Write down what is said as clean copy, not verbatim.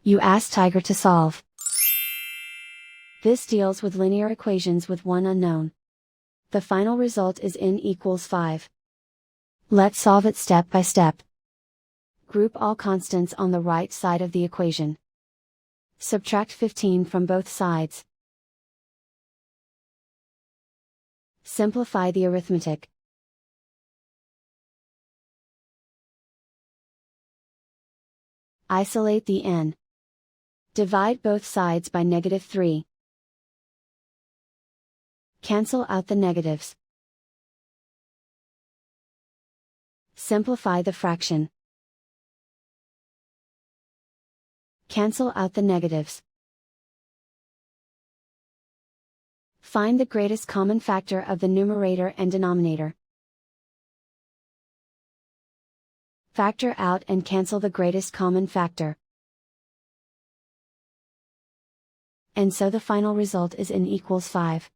You ask Tiger to solve. This deals with linear equations with one unknown. The final result is n equals 5. Let's solve it step by step. Group all constants on the right side of the equation. Subtract 15 from both sides. Simplify the arithmetic. Isolate the n. Divide both sides by -3. Cancel out the negatives. Simplify the fraction. Cancel out the negatives. Find the greatest common factor of the numerator and denominator. Factor out and cancel the greatest common factor. And so the final result is n equals 5.